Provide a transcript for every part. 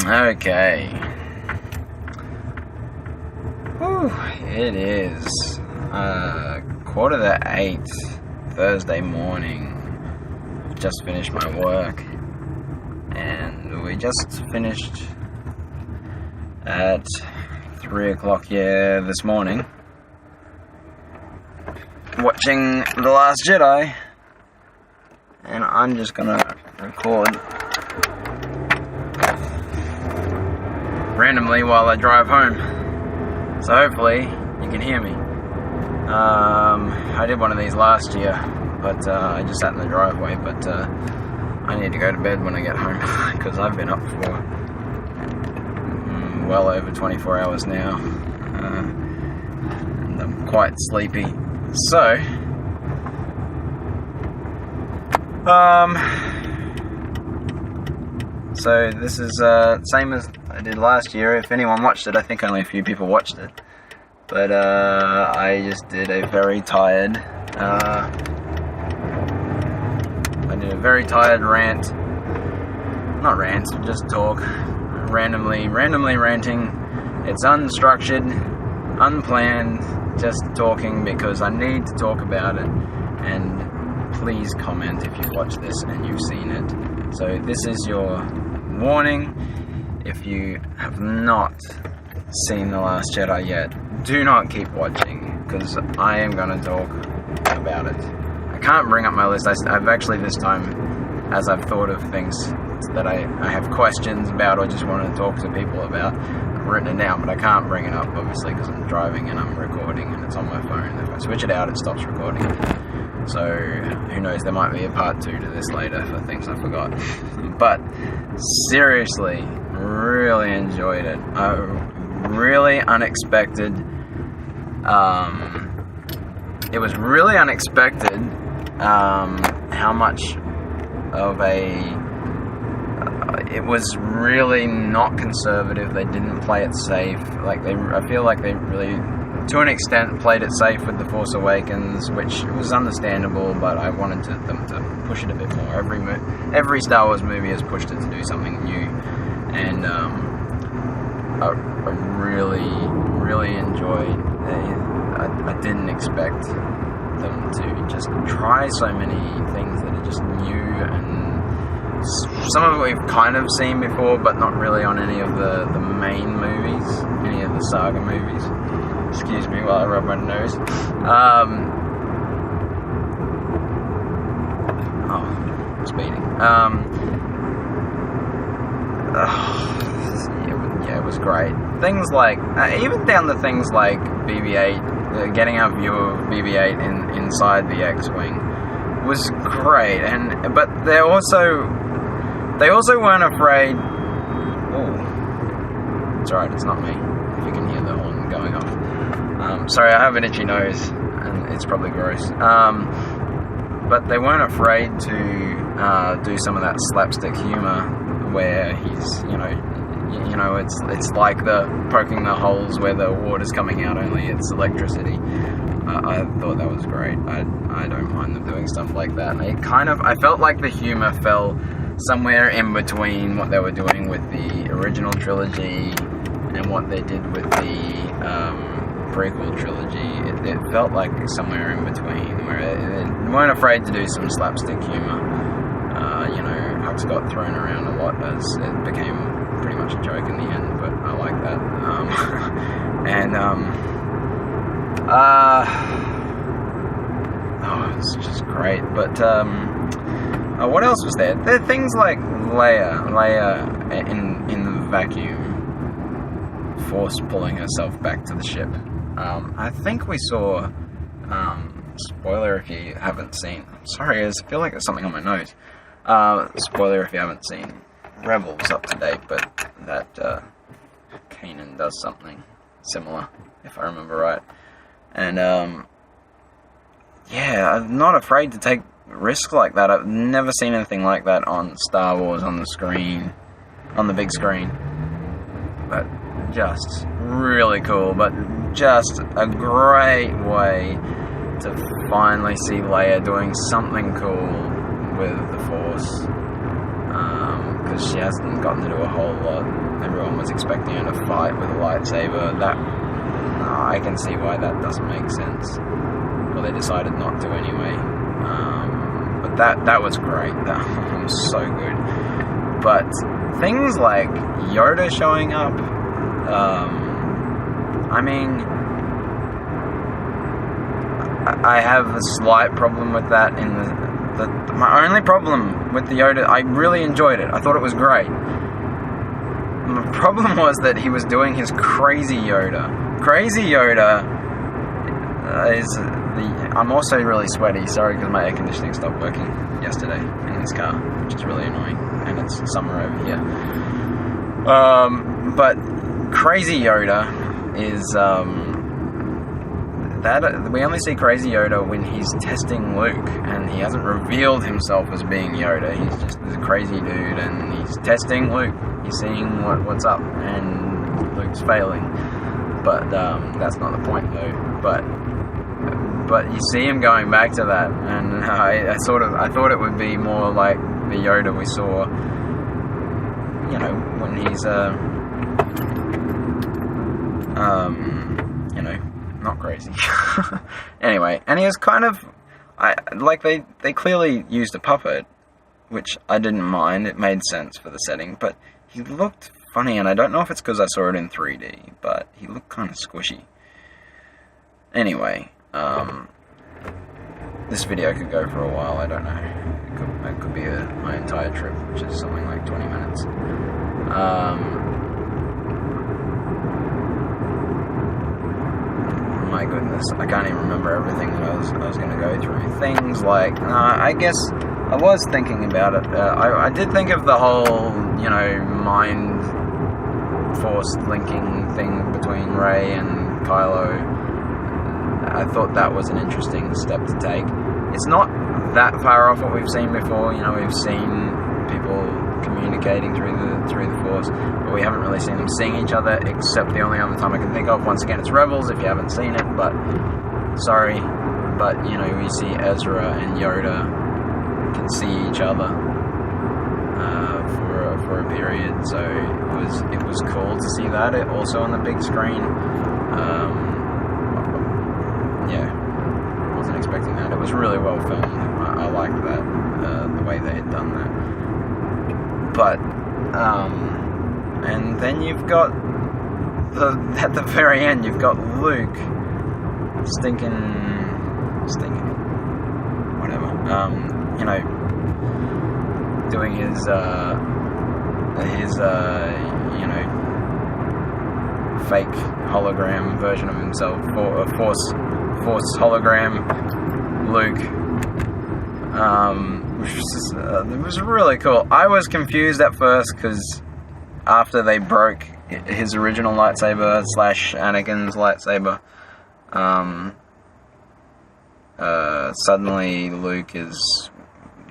Okay. Whew, it is 7:45 Thursday morning. Just finished my work, and we just finished at 3 o'clock this morning watching The Last Jedi, and I'm just gonna record randomly while I drive home, so hopefully you can hear me. I did one of these last year, but I just sat in the driveway, but I need to go to bed when I get home, because I've been up for well over 24 hours now, and I'm quite sleepy. So this is same as I did last year. If anyone watched it, I think only a few people watched it, but I just did a very tired rant, not rant, just talk, randomly ranting. It's unstructured, unplanned, just talking because I need to talk about it. And please comment if you've watched this and you've seen it. So this is your warning. If you have not seen The Last Jedi yet, do not keep watching, because I am going to talk about it. I can't bring up my list. I've actually this time, as I've thought of things that I have questions about or just want to talk to people about, I've written it down, but I can't bring it up obviously because I'm driving and I'm recording and it's on my phone. If I switch it out, it stops recording. So who knows, there might be a part 2 to this later for things I forgot. But seriously, really enjoyed it. Really unexpected. It was really unexpected how much of it was really not conservative. They didn't play it safe. I feel like they really, to an extent, played it safe with The Force Awakens, which was understandable, but I wanted them to push it a bit more. Every Star Wars movie has pushed it to do something new, and I really enjoyed. I didn't expect them to just try so many things that are just new, and some of it we've kind of seen before, but not really on any of the main movies, any of the saga movies. Excuse me while I rub my nose. Speeding. Yeah, it was great. Things like, even down to things like BB-8, getting our view of BB-8 inside the X-Wing was great, but they also weren't afraid. Oh, it's alright, it's not me. If you can hear the horn going off. Sorry, I have an itchy nose, and it's probably gross. But they weren't afraid to do some of that slapstick humor where he's, it's like the poking the holes where the water's coming out, only it's electricity. I thought that was great. I don't mind them doing stuff like that. I felt like the humor fell somewhere in between what they were doing with the original trilogy and what they did with the prequel trilogy. It felt like somewhere in between, where they weren't afraid to do some slapstick humor. Hux got thrown around a lot as it became pretty much a joke in the end, but I like that. It's just great. But what else was there? There are things like Leia in the vacuum, force pulling herself back to the ship. I think we saw, spoiler if you haven't seen, sorry, I feel like there's something on my nose. Spoiler if you haven't seen Rebels up to date, but that Kanan does something similar, if I remember right. And I'm not afraid to take risks like that. I've never seen anything like that on Star Wars on the screen, on the big screen. But just really cool, but just a great way to finally see Leia doing something cool with the Force. because she hasn't gotten to do a whole lot. Everyone was expecting her to fight with a lightsaber. I can see why that doesn't make sense. Well, they decided not to anyway. But that was great. That was so good. But things like Yoda showing up, I mean, I have a slight problem with that. My only problem with the Yoda, I really enjoyed it. I thought it was great. My problem was that he was doing his crazy Yoda. Crazy Yoda I'm also really sweaty, sorry, because my air conditioning stopped working yesterday in this car, which is really annoying, and it's summer over here. But Crazy Yoda is, we only see Crazy Yoda when he's testing Luke, and he hasn't revealed himself as being Yoda. He's just a crazy dude, and he's testing Luke. He's seeing what's up, and Luke's failing. But that's not the point, though. But you see him going back to that, and I thought it would be more like the Yoda we saw, you know, when he's you know, not crazy. Anyway, and he was kind of, they clearly used a puppet, which I didn't mind. It made sense for the setting, but he looked funny, and I don't know if it's because I saw it in 3D, but he looked kind of squishy. Anyway, this video could go for a while, I don't know. It could be my entire trip, which is something like 20 minutes. My goodness, I can't even remember everything that I was going to go through. Things like, I guess I was thinking about it. I did think of the whole, you know, mind force linking thing between Rey and Kylo. I thought that was an interesting step to take. It's not that far off what we've seen before. You know, we've seen people communicating through the Force, but we haven't really seen them seeing each other, except the only other time I can think of. Once again, it's Rebels, if you haven't seen it, but sorry. But, you know, we see Ezra and Yoda can see each other for a period, so it was cool to see that. It also on the big screen. Yeah, wasn't expecting that. It was really well filmed. I liked that, the way they had done that. But, and then you've got, at the very end, you've got Luke stinking, whatever, you know, doing his you know, fake hologram version of himself, or a force hologram Luke, which was just, it was really cool. I was confused at first, because after they broke his original lightsaber / Anakin's lightsaber, suddenly Luke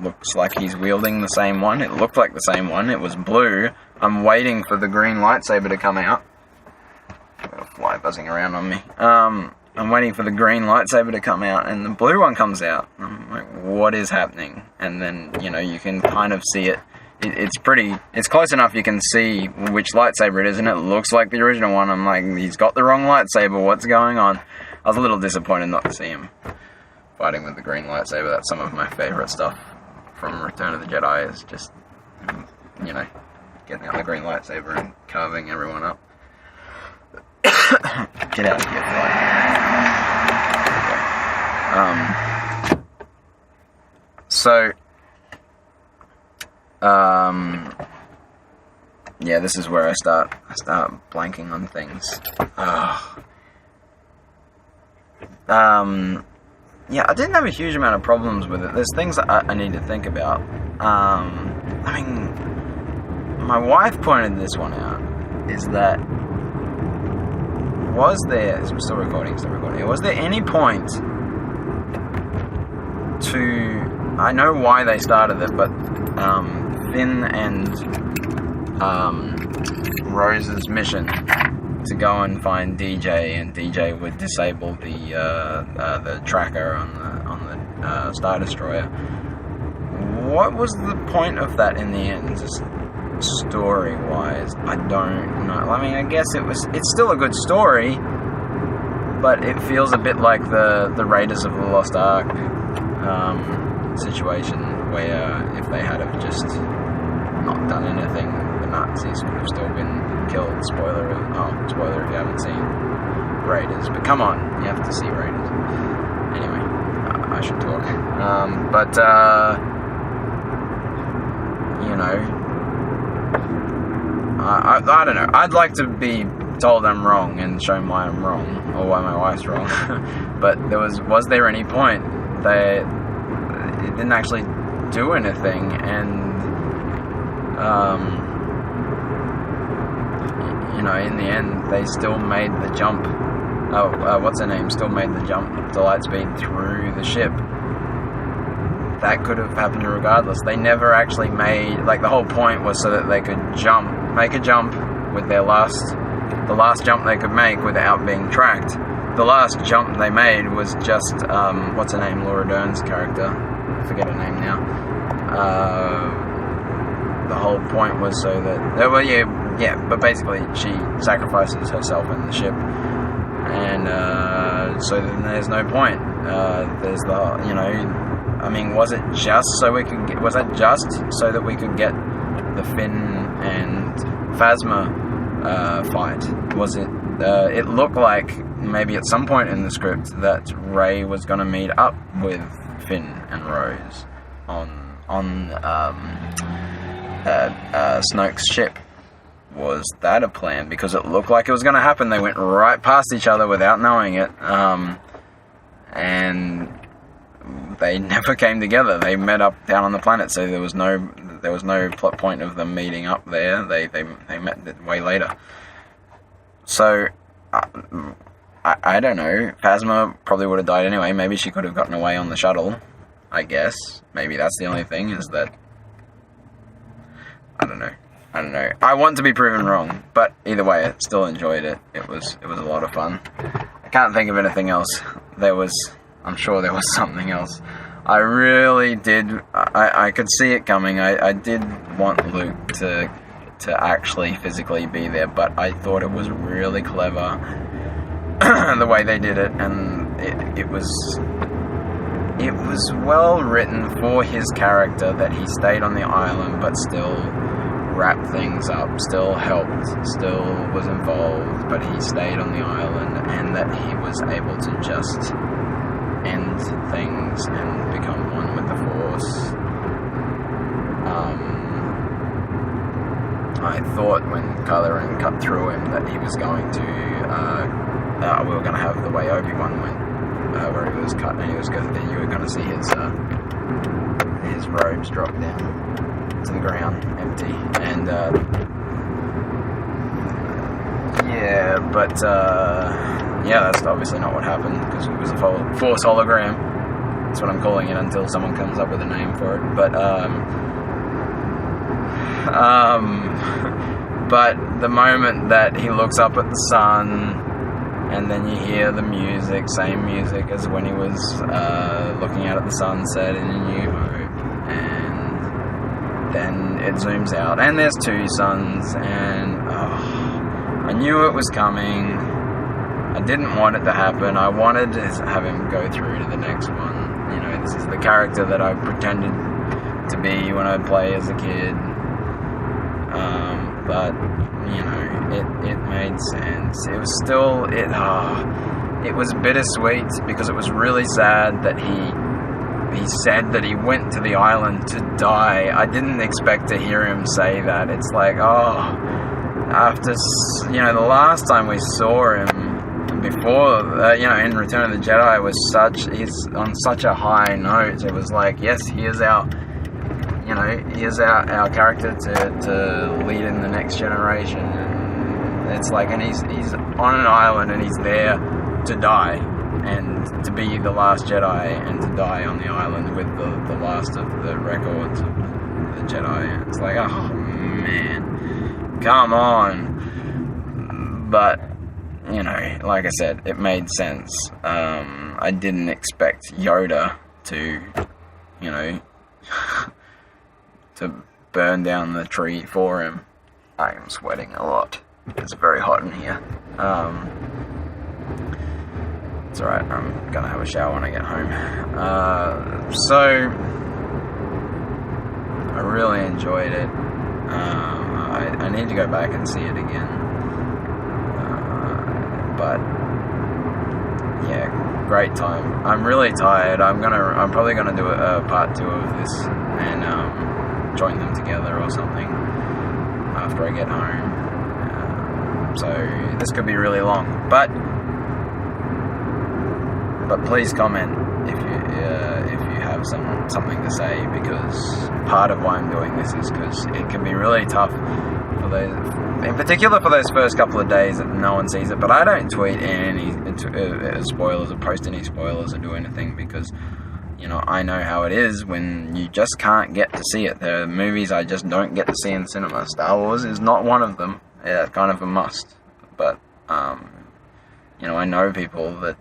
looks like he's wielding the same one. It looked like the same one. It was blue. I'm waiting for the green lightsaber to come out. I've got a fly buzzing around on me. I'm waiting for the green lightsaber to come out, and the blue one comes out. I'm like, what is happening? And then, you know, you can kind of see it. It's close enough you can see which lightsaber it is, and it looks like the original one. I'm like, he's got the wrong lightsaber, what's going on? I was a little disappointed not to see him fighting with the green lightsaber. That's some of my favourite stuff from Return of the Jedi, is just, you know, getting out the green lightsaber and carving everyone up. Get out of here, fly. Yeah, this is where I start blanking on things. Yeah, I didn't have a huge amount of problems with it. There's things that I need to think about. I mean, my wife pointed this one out, is that was there any point to, I know why they started it, but Finn and Rose's mission to go and find DJ, and DJ would disable the tracker on the Star Destroyer. What was the point of that in the end? story-wise, I don't know. I mean, I guess it's still a good story, but it feels a bit like the Raiders of the Lost Ark situation, where if they had have just not done anything, the Nazis could have still been killed. Spoiler if you haven't seen Raiders, but come on, you have to see Raiders. Anyway, I should talk. You know, I don't know. I'd like to be told I'm wrong and shown why I'm wrong, or why my wife's wrong. But was there any point? It didn't actually do anything, and you know, in the end, they still made the jump. What's her name? Still made the jump to lightspeed through the ship. That could have happened regardless. They never actually made, like, the whole point was so that they could make a jump with the last jump they could make without being tracked. The last jump they made was just, what's her name? Laura Dern's character. I forget her name now. The whole point was so that, but basically she sacrifices herself in the ship. And, so then there's no point. There's the, you know, I mean, was it just so that we could get the Finn and Phasma fight? Was it? It looked like maybe at some point in the script that Rey was going to meet up with Finn and Rose on Snoke's ship. Was that a plan? Because it looked like it was going to happen. They went right past each other without knowing it, and they never came together. They met up down on the planet, so there was no plot point of them meeting up there. They met way later. So I don't know. Phasma probably would have died anyway. Maybe she could have gotten away on the shuttle, I guess. Maybe that's the only thing, is that I don't know. I want to be proven wrong, but either way, I still enjoyed it. It was a lot of fun. I can't think of anything else. I'm sure there was something else. I really did. I could see it coming. I did want Luke to actually physically be there, but I thought it was really clever the way they did it, and it was well written for his character that he stayed on the island, but still wrapped things up, still helped, still was involved, but he stayed on the island, and that he was able to just end things and become one with the Force. I thought when Kylo Ren cut through him that he was going to, we were going to have the way Obi-Wan went, where he was cut, and you were going to see his robes drop down to the ground, empty, and that's obviously not what happened, because it was a Force hologram. That's what I'm calling it until someone comes up with a name for it. But the moment that he looks up at the sun, and then you hear the music, same music as when he was looking out at the sunset in A New Hope, and then it zooms out, and there's two suns, and I knew it was coming. I didn't want it to happen. I wanted to have him go through to the next one. You know, this is the character that I pretended to be when I play as a kid. But you know, it made sense. It was still it was bittersweet, because it was really sad that he said that he went to the island to die. I didn't expect to hear him say that. It's like, after, you know, the last time we saw him before, you know, in Return of the Jedi, he's on such a high note. It was like, yes, here's our character to lead in the next generation. And it's like, and he's on an island, and he's there to die, and to be the last Jedi, and to die on the island with the last of the records of the Jedi. It's like, oh man, come on. But, you know, like I said, it made sense. I didn't expect Yoda to, you know, to burn down the tree for him. I am sweating a lot. It's very hot in here. It's alright, I'm gonna have a shower when I get home. So, I really enjoyed it. I need to go back and see it again. But, yeah, great time. I'm really tired. I'm probably gonna do a part 2 of this and join them together or something after I get home. So this could be really long, but please comment if you have something to say, because part of why I'm doing this is because it can be really tough for those, in particular for those first couple of days that no one sees it. But I don't tweet any spoilers or post any spoilers or do anything, because I know how it is when you just can't get to see it. There are movies I just don't get to see in cinema. Star Wars is not one of them. Yeah, kind of a must. But I know people that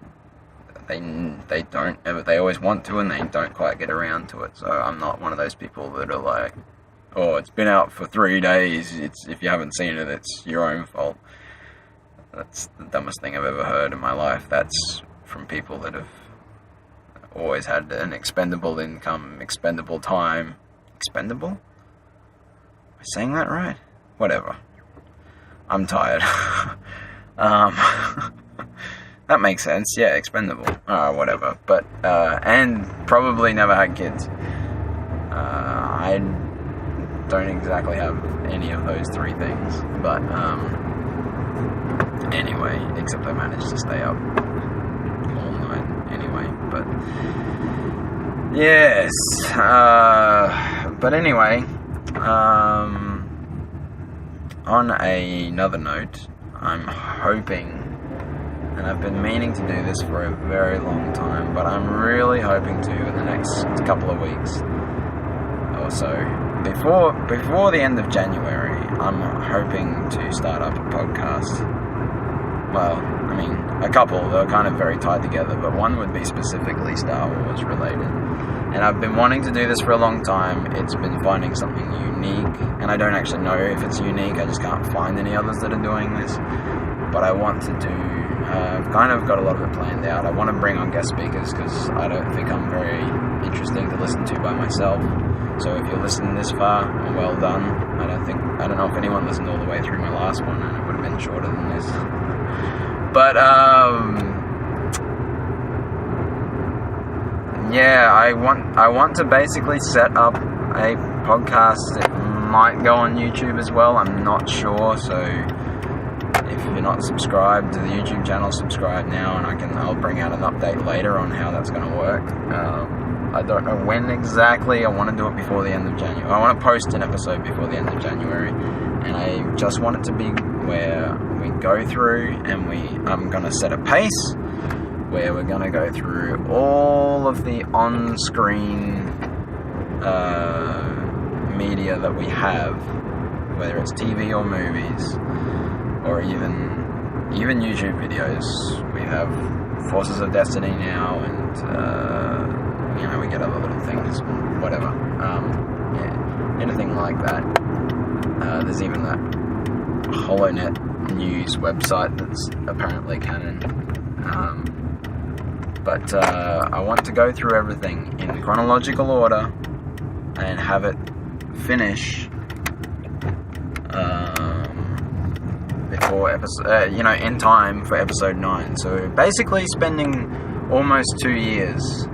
they don't ever, they always want to and they don't quite get around to it. So I'm not one of those people that are like, oh, it's been out for 3 days, if you haven't seen it, it's your own fault. That's the dumbest thing I've ever heard in my life. That's from people that have always had an expendable income, expendable time. Expendable? Am I saying that right? Whatever. I'm tired. That makes sense. Yeah, expendable. Whatever. But, and probably never had kids. I don't exactly have any of those 3 things. But, anyway, except I managed to stay up all night anyway. But, yes. But anyway, on another note, I'm hoping, and I've been meaning to do this for a very long time, but I'm really hoping to in the next couple of weeks or so, before the end of January, I'm hoping to start up a podcast. Well, I mean, a couple, they're kind of very tied together, but one would be specifically Star Wars related. And I've been wanting to do this for a long time. It's been finding something unique, and I don't actually know if it's unique, I just can't find any others that are doing this. But I want to do, I've kind of got a lot of it planned out. I want to bring on guest speakers, because I don't think I'm very interesting to listen to by myself. So if you're listening this far, well done. I don't know if anyone listened all the way through my last one, and it would have been shorter than this. But, yeah, I want to basically set up a podcast that might go on YouTube as well. I'm not sure, so if you're not subscribed to the YouTube channel, subscribe now, and I'll bring out an update later on how that's going to work. I don't know when exactly. I want to do it before the end of January. I want to post an episode before the end of January, and I just want it to be where we go through and I'm going to set a pace where we're going to go through all of the on-screen media that we have, whether it's TV or movies, or even YouTube videos. We have Forces of Destiny now, and we get other little things, whatever. Yeah, anything like that. There's even that HoloNet news website that's apparently canon. But I want to go through everything in chronological order and have it finish before episode, in time for episode 9. So basically spending almost 2 years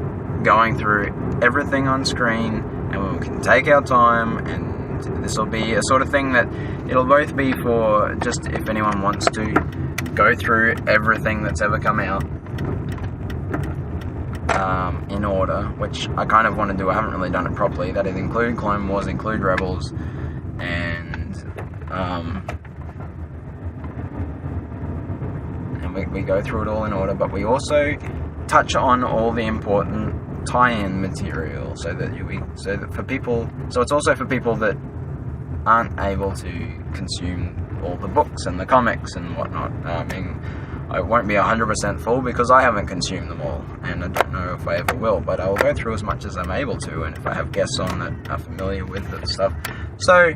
going through everything on screen, and we can take our time, and this will be a sort of thing that it'll both be for just if anyone wants to go through everything that's ever come out in order, which I kind of want to do. I haven't really done it properly. That is include Clone Wars, include Rebels, and we go through it all in order, but we also touch on all the important tie-in material, so it's also for people that aren't able to consume all the books and the comics and whatnot. I mean, I won't be 100% full because I haven't consumed them all, and I don't know if I ever will, but I'll go through as much as I'm able to, and if I have guests on that are familiar with the stuff, So,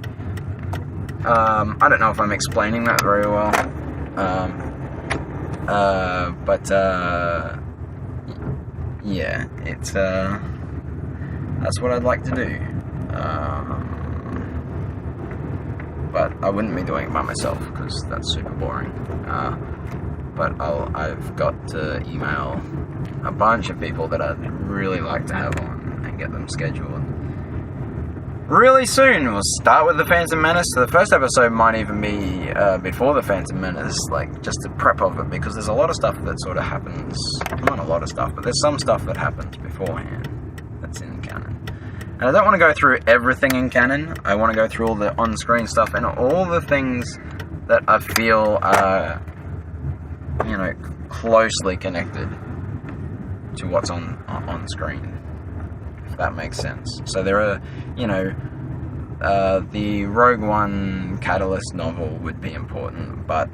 I don't know if I'm explaining that very well, but yeah, it's, that's what I'd like to do, but I wouldn't be doing it by myself, because that's super boring, but I've got to email a bunch of people that I'd really like to have on, and get them scheduled really soon. We'll start with The Phantom Menace. So the first episode might even be before The Phantom Menace, like just to prep of it, because there's a lot of stuff that sort of happens, not a lot of stuff, but there's some stuff that happens beforehand that's in canon. And I don't want to go through everything in canon. I want to go through all the on-screen stuff and all the things that I feel are, you know, closely connected to what's on screen, if that makes sense. So there are, you know, the Rogue One Catalyst novel would be important, but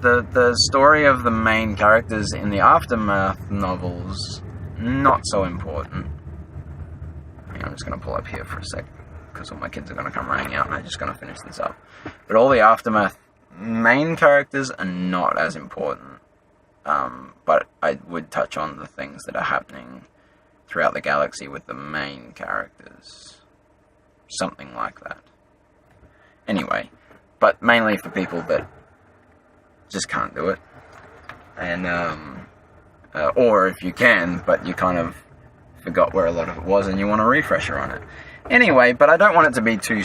the story of the main characters in the Aftermath novels, not so important. I'm just going to pull up here for a sec, because all my kids are going to come running out, and I'm just going to finish this up. But all the Aftermath main characters are not as important. But I would touch on the things that are happening throughout the galaxy with the main characters. Something like that. Anyway, but mainly for people that just can't do it. And, or if you can, but you kind of forgot where a lot of it was and you want a refresher on it. Anyway, but I don't want it to be too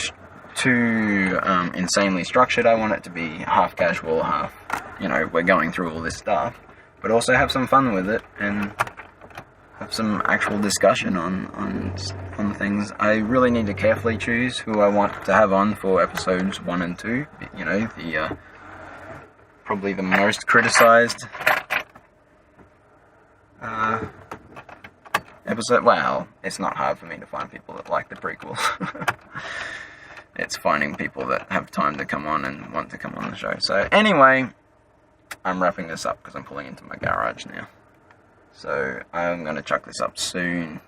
insanely structured. I want it to be half casual, half, you know, we're going through all this stuff, but also have some fun with it and have some actual discussion on things. I really need to carefully choose who I want to have on for episodes 1 and 2. You know, the probably the most criticized episode. Well, it's not hard for me to find people that like the prequels. It's finding people that have time to come on and want to come on the show. So anyway, I'm wrapping this up because I'm pulling into my garage now. So I'm going to chuck this up soon.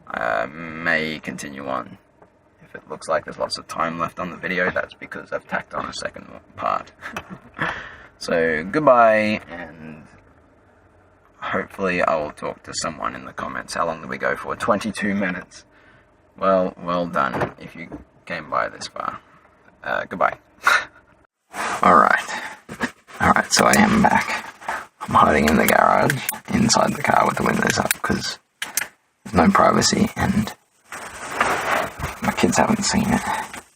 I may continue on. If it looks like there's lots of time left on the video, that's because I've tacked on a second part. So goodbye, and hopefully I will talk to someone in the comments. How long did we go for? 22 minutes. Well done if you came by this far. Goodbye. Alright, so I am back. I'm hiding in the garage, inside the car with the windows up, because there's no privacy, and my kids haven't seen it.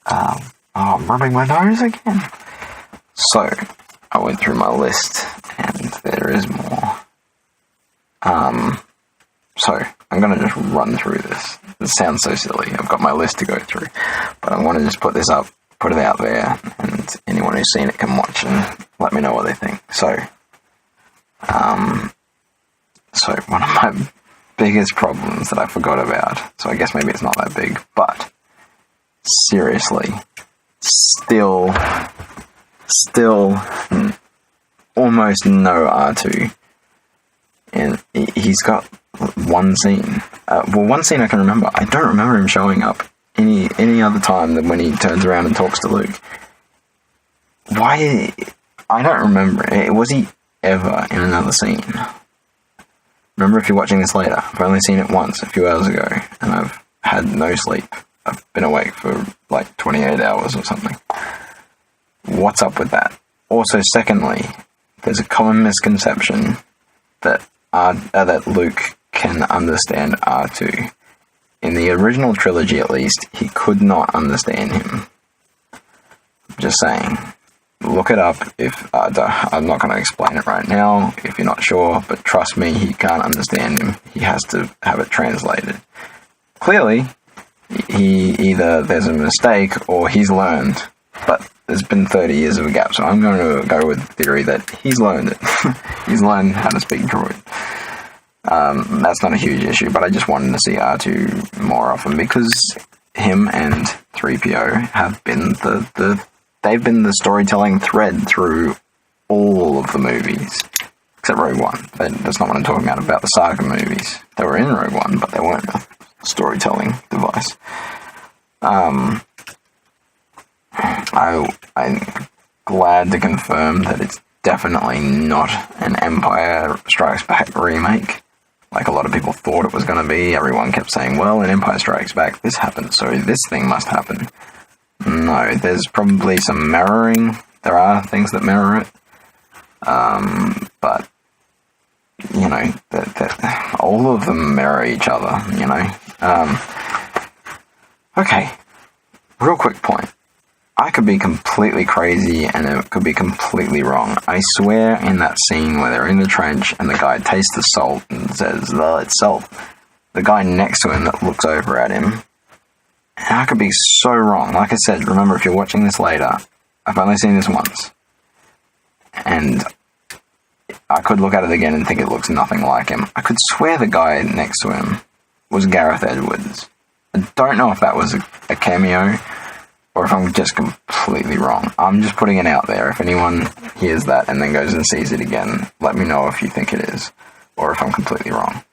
I'm rubbing my nose again. So, I went through my list, and there is more. So, I'm going to just run through this. It sounds so silly. I've got my list to go through. But I want to just put this up, put it out there, and anyone who's seen it can watch and let me know what they think. So one of my biggest problems that I forgot about, so I guess maybe it's not that big, but seriously, still almost no R2. And he's got one scene. One scene I can remember. I don't remember him showing up any other time than when he turns around and talks to Luke. Why? I don't remember. Was he ever in another scene? Remember, if you're watching this later, I've only seen it once a few hours ago, and I've had no sleep. I've been awake for like 28 hours or something. What's up with that? Also, secondly, there's a common misconception that Luke can understand R2. In the original trilogy, at least, he could not understand him. Just saying. Look it up. I'm not going to explain it right now if you're not sure, but trust me, he can't understand him. He has to have it translated. Clearly, there's a mistake or he's learned, but there's been 30 years of a gap, so I'm going to go with the theory that he's learned it. He's learned how to speak droid. That's not a huge issue, but I just wanted to see R2 more often, because him and 3PO have been they've been the storytelling thread through all of the movies. except Rogue One. That's not what I'm talking about the saga movies. They were in Rogue One, but they weren't a storytelling device. I'm glad to confirm that it's definitely not an Empire Strikes Back remake, like a lot of people thought it was going to be. Everyone kept saying, well, in Empire Strikes Back this happened, so this thing must happen. No, there's probably some mirroring. There are things that mirror it. But, you know, all of them mirror each other, you know. Okay, real quick point. I could be completely crazy and it could be completely wrong. I swear in that scene where they're in the trench and the guy tastes the salt and says, well, it's salt, the guy next to him that looks over at him, and I could be so wrong. Like I said, remember, if you're watching this later, I've only seen this once. And I could look at it again and think it looks nothing like him. I could swear the guy next to him was Gareth Edwards. I don't know if that was a cameo or if I'm just completely wrong. I'm just putting it out there. If anyone hears that and then goes and sees it again, let me know if you think it is, or if I'm completely wrong.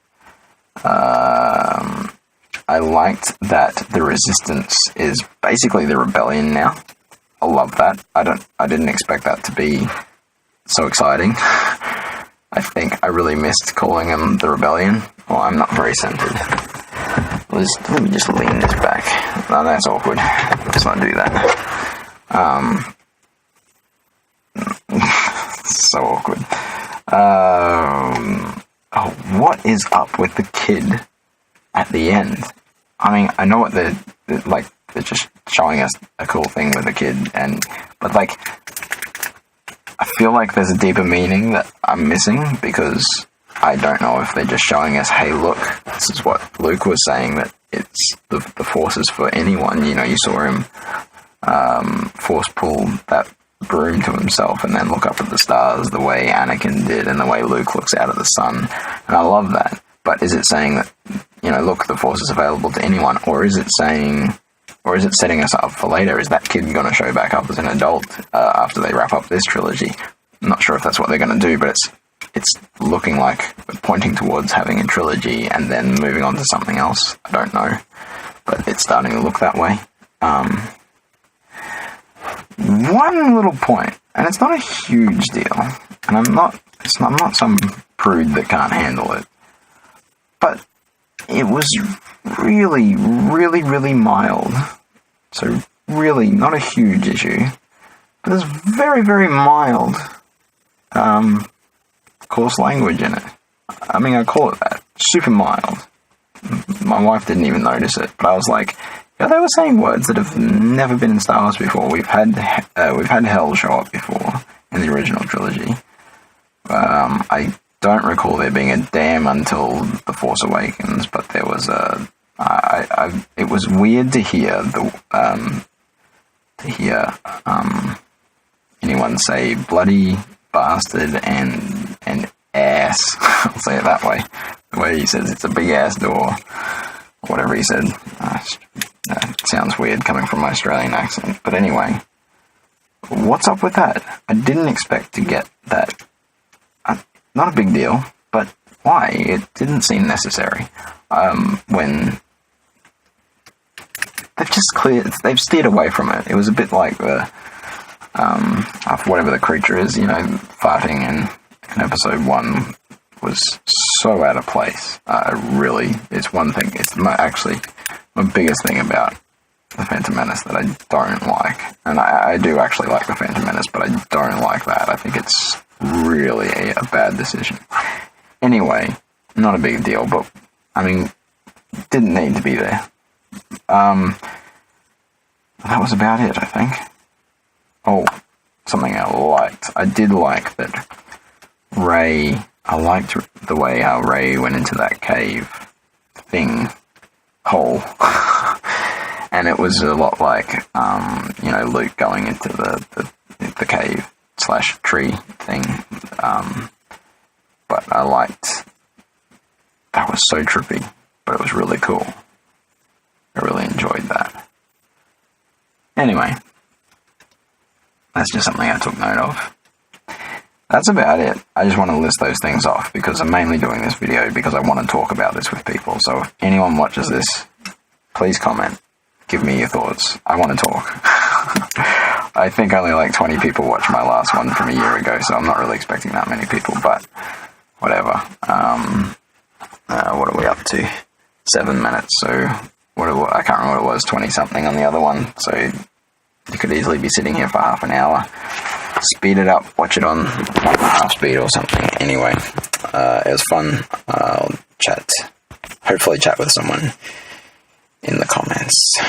I liked that the Resistance is basically the Rebellion now. I love that. I didn't expect that to be so exciting. I think I really missed calling them the Rebellion. Well, I'm not very centered. Let me just lean this back. No, that's awkward. Let's not do that. So awkward. What is up with the kid at the end? I mean, I know what they're just showing us a cool thing with the kid, but like, I feel like there's a deeper meaning that I'm missing, because I don't know if they're just showing us, hey, look, this is what Luke was saying, that it's the Force is for anyone. You know, you saw him Force pull that broom to himself and then look up at the stars the way Anakin did and the way Luke looks out at the sun. And I love that. But is it saying that, you know, look, the Force is available to anyone? Or is it saying, or is it setting us up for later? Is that kid going to show back up as an adult after they wrap up this trilogy? I'm not sure if that's what they're going to do, but it's looking like we're pointing towards having a trilogy and then moving on to something else. I don't know, but it's starting to look that way. One little point, and it's not a huge deal, and I'm not some prude that can't handle it, but it was really, really, really mild. So really not a huge issue, but there's very, very mild coarse language in it. I mean, I call it that. Super mild. My wife didn't even notice it, but I was like, yeah, they were saying words that have never been in Star Wars before. We've had hell show up before in the original trilogy. I don't recall there being a damn until The Force Awakens, but there was it was weird to hear anyone say bloody bastard and ass. I'll say it that way. The way he says it's a big ass door, whatever he said. It sounds weird coming from my Australian accent. But anyway, what's up with that? I didn't expect to get that. Not a big deal, but why? It didn't seem necessary. When they've steered away from it. It was a bit like the whatever the creature is, you know, farting in episode 1 was so out of place. Really, it's one thing. It's actually my biggest thing about the Phantom Menace that I don't like. And I do actually like the Phantom Menace, but I don't like that. I think it's really a bad decision. Anyway, not a big deal, but I mean, didn't need to be there. That was about it, I think. Oh, something I liked. I did like that Rey. I liked the way how Rey went into that cave thing hole. And it was a lot like, you know, Luke going into the cave / tree thing. But I liked, that was so trippy, but it was really cool. I really enjoyed that. Anyway, that's just something I took note of. that's about it. I just want to list those things off because I'm mainly doing this video because I want to talk about this with people. So if anyone watches this, please comment. Give me your thoughts. I want to talk. I think only like 20 people watched my last one from a year ago, so I'm not really expecting that many people, but whatever. What are we up to? 7 minutes, so I can't remember what it was, 20 something on the other one, so you could easily be sitting here for half an hour. Speed it up, watch it on half speed or something. Anyway, it was fun. I'll hopefully chat with someone in the comments.